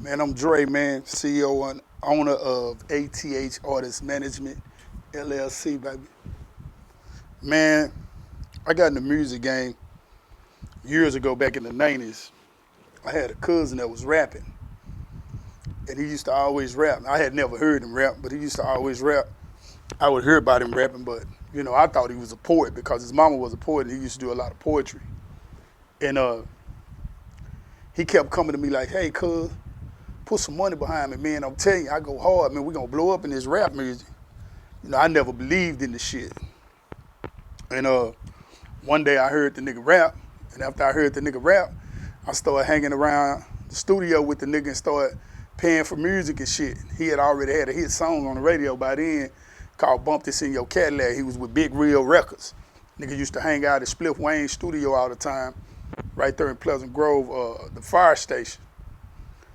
Man, I'm Dre, man, CEO and owner of ATH Artist Management, LLC, baby. Man, I got in the music game years ago, back in the 90s. I had a cousin that was rapping, and he used to always rap. I had never heard him rap, but he used to always rap. I would hear about him rapping, but, I thought he was a poet because his mama was a poet, and he used to do a lot of poetry. And he kept coming to me like, hey, cuz, put some money behind me, man. I'm telling you, I go hard, man. We gonna blow up in this rap music. I never believed in the shit. And one day I heard the nigga rap, and after I heard the nigga rap, I started hanging around the studio with the nigga and started paying for music and shit. He had already had a hit song on the radio by then called Bump This in Your Cadillac. He was with Big Real Records. Nigga used to hang out at Spliff Wayne's studio all the time, right there in Pleasant Grove, the fire station.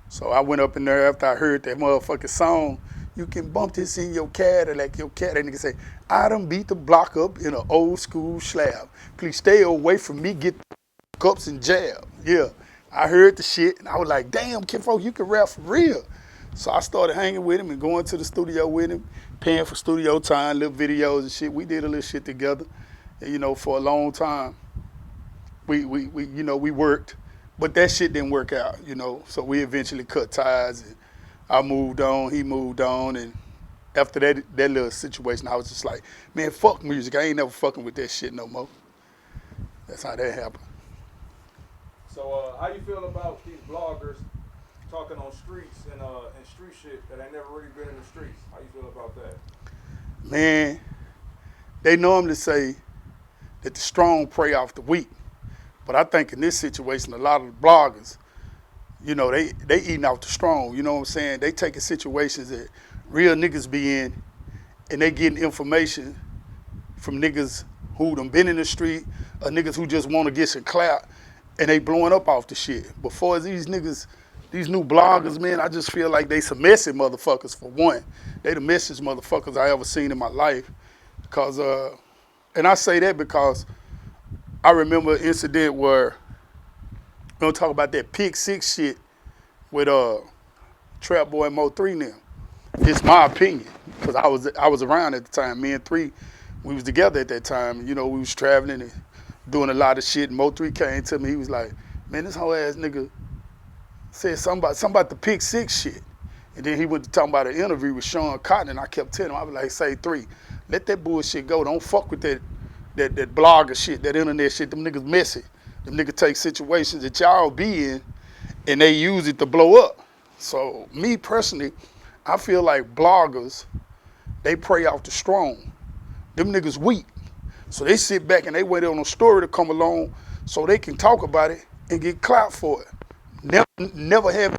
So I went up in there after I heard that motherfucking song. You can bump this in your Cadillac, your Cadillac. Nigga say, I done beat the block up in an old school slab. Please stay away from me, get cups and jab. Yeah, I heard the shit, and I was like, damn, kinfolk, you can rap for real. So I started hanging with him and going to the studio with him, paying for studio time, little videos and shit. We did a little shit together, and, for a long time. We worked, but that shit didn't work out. So we eventually cut ties, and I moved on, he moved on, and after that little situation, I was just like, man, fuck music. I ain't never fucking with that shit no more. That's how that happened. So how you feel about these bloggers talking on streets and street shit that ain't never really been in the streets? How you feel about that? Man, they normally say that the strong prey off the weak. But I think in this situation, a lot of the bloggers, they eating off the strong. You know what I'm saying? They taking situations that real niggas be in, and they getting information from niggas who done been in the street, or niggas who just want to get some clout, and they blowing up off the shit. Before these niggas, these new bloggers, man, I just feel like they some messy motherfuckers for one. They the messiest motherfuckers I ever seen in my life. Because, and I say that because I remember an incident where, we don't talk about that Pick 6 shit with Trap Boy and Mo3 now. It's my opinion, because I was around at the time. Me and 3, we was together at that time. We was traveling and doing a lot of shit. And Mo3 came to me, he was like, man, this whole ass nigga said something about the Pick 6 shit. And then he went to talk about an interview with Sean Cotton, and I kept telling him, I was like, say 3, let that bullshit go. Don't fuck with that blogger shit, that internet shit. Them niggas messy. Them niggas take situations that y'all be in, and they use it to blow up. So me personally, I feel like bloggers, they prey off the strong. Them niggas weak. So they sit back and they wait on a story to come along so they can talk about it and get clout for it. Never have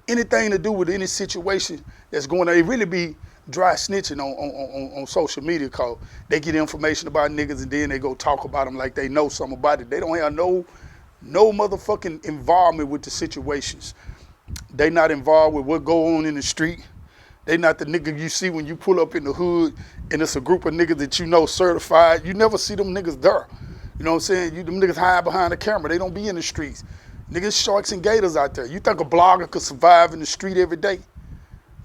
anything to do with any situation that's going on. It really be dry snitching on social media, cause they get information about niggas and then they go talk about them like they know something about it. They don't have no motherfucking involvement with the situations. They not involved with what go on in the street. They not the nigga you see when you pull up in the hood and it's a group of niggas that certified. You never see them niggas there. You know what I'm saying? Them niggas hide behind the camera. They don't be in the streets. Niggas, sharks and gators out there. You think a blogger could survive in the street every day?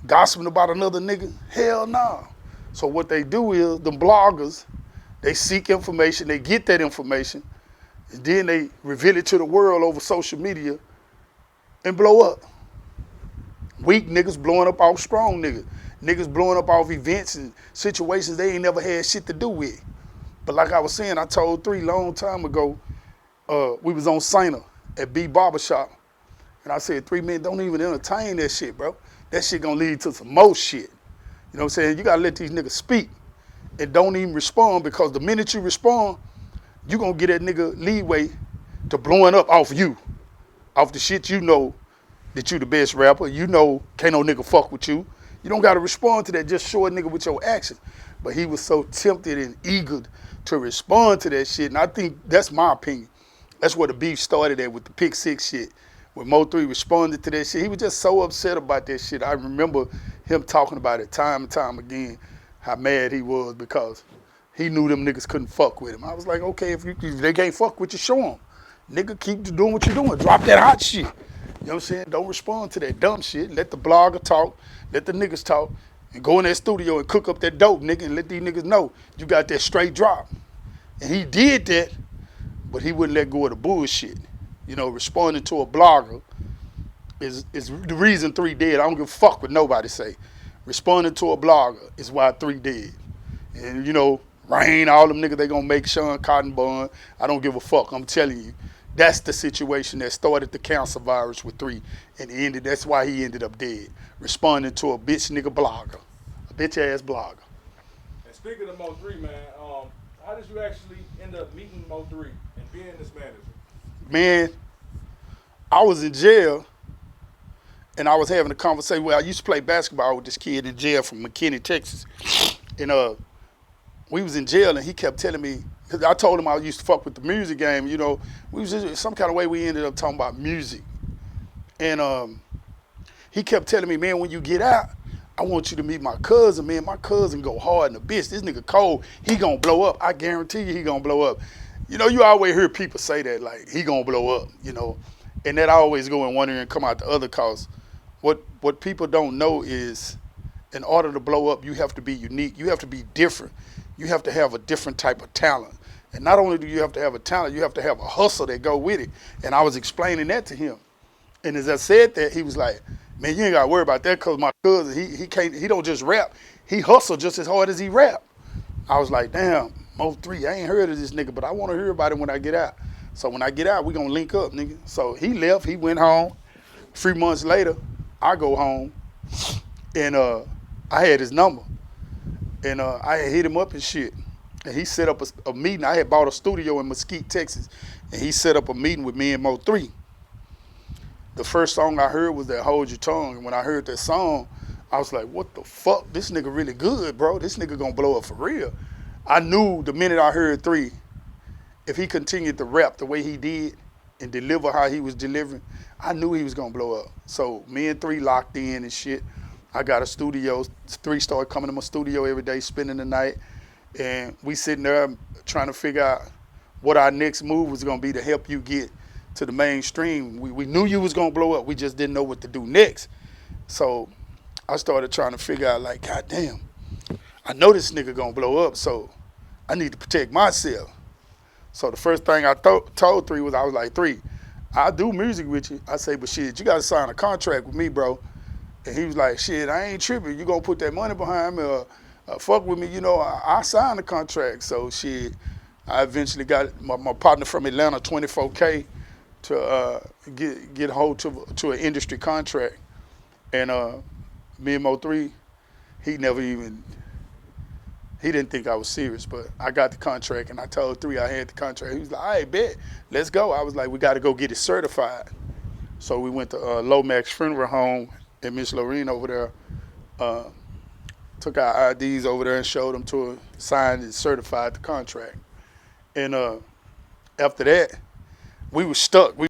Gossiping about another nigga? Hell no. So what they do is, them bloggers, they seek information, they get that information, and then they reveal it to the world over social media and blow up. Weak niggas blowing up off strong niggas. Niggas blowing up off events and situations they ain't never had shit to do with. But like I was saying, I told 3 long time ago, we was on Sainer at B Barbershop, and I said, 3 men, don't even entertain that shit, bro. That shit gonna lead to some more shit. You know what I'm saying? You gotta let these niggas speak and don't even respond, because the minute you respond, you gonna get that nigga leeway to blowing up off you. Off the shit that you the best rapper. Can't no nigga fuck with you. You don't gotta respond to that, just show a nigga with your action. But he was so tempted and eager to respond to that shit, and I think that's my opinion. That's where the beef started at with the Pick 6 shit. When Mo3 responded to that shit, he was just so upset about that shit. I remember him talking about it time and time again, how mad he was because he knew them niggas couldn't fuck with him. I was like, okay, if they can't fuck with you, show them. Nigga, keep doing what you're doing. Drop that hot shit. You know what I'm saying? Don't respond to that dumb shit. Let the blogger talk. Let the niggas talk. And go in that studio and cook up that dope, nigga, and let these niggas know you got that straight drop. And he did that, but he wouldn't let go of the bullshit. You know, responding to a blogger is the reason 3 dead. I don't give a fuck what nobody say. Responding to a blogger is why 3 dead. And, you know, Rain, all them niggas, they gonna make Sean Cotton Bun. I don't give a fuck. I'm telling you. That's the situation that started the cancer virus with 3 and ended. That's why he ended up dead. Responding to a bitch nigga blogger. A bitch ass blogger. And speaking of Mo3, man, how did you actually end up meeting Mo3 and being this manager? Man, I was in jail and I was having a conversation. Well, I used to play basketball with this kid in jail from McKinney, Texas. And we was in jail and he kept telling me, because I told him I used to fuck with the music game, you know. We was just, some kind of way we ended up talking about music. And he kept telling me, man, when you get out, I want you to meet my cousin, man. My cousin go hard in the bitch. This nigga cold, he gonna blow up. I guarantee you he gonna blow up. You know, you always hear people say that, like, he gonna blow up, you know. And that always go in one ear and come out the other, cause what people don't know is in order to blow up, you have to be unique. You have to be different. You have to have a different type of talent. And not only do you have to have a talent, you have to have a hustle that go with it. And I was explaining that to him. And as I said that, he was like, man, you ain't gotta worry about that, cause my cousin, he don't just rap, he hustle just as hard as he rap. I was like, damn, Mo3, I ain't heard of this nigga, but I wanna hear about it when I get out. So when I get out, we gonna link up, nigga. So he left, he went home. 3 months later, I go home, and I had his number. And I had hit him up and shit. And he set up a meeting. I had bought a studio in Mesquite, Texas. And he set up a meeting with me and Mo3. The first song I heard was that Hold Your Tongue. And when I heard that song, I was like, what the fuck? This nigga really good, bro. This nigga gonna blow up for real. I knew the minute I heard 3, if he continued to rap the way he did and deliver how he was delivering, I knew he was gonna blow up. So me and 3 locked in and shit. I got a studio. 3 started coming to my studio every day, spending the night. And we sitting there trying to figure out what our next move was gonna be to help you get to the mainstream. We knew you was gonna blow up. We just didn't know what to do next. So I started trying to figure out, like, God damn, I know this nigga gonna blow up, so I need to protect myself. So the first thing I told 3 was, I was like, 3, I'll do music with you. I say, but shit, you gotta sign a contract with me, bro. And he was like, shit, I ain't tripping. You gonna put that money behind me or fuck with me? You know, I signed the contract. So shit, I eventually got my partner from Atlanta, 24K, to get hold to an industry contract. And me and Mo3, he didn't think I was serious, but I got the contract and I told 3 I had the contract. He was like, all right, bet, let's go. I was like, we gotta go get it certified. So we went to Lomax Funeral Home and Miss Lorene over there, took our IDs over there and showed them to her, signed and certified the contract. And after that, we were stuck.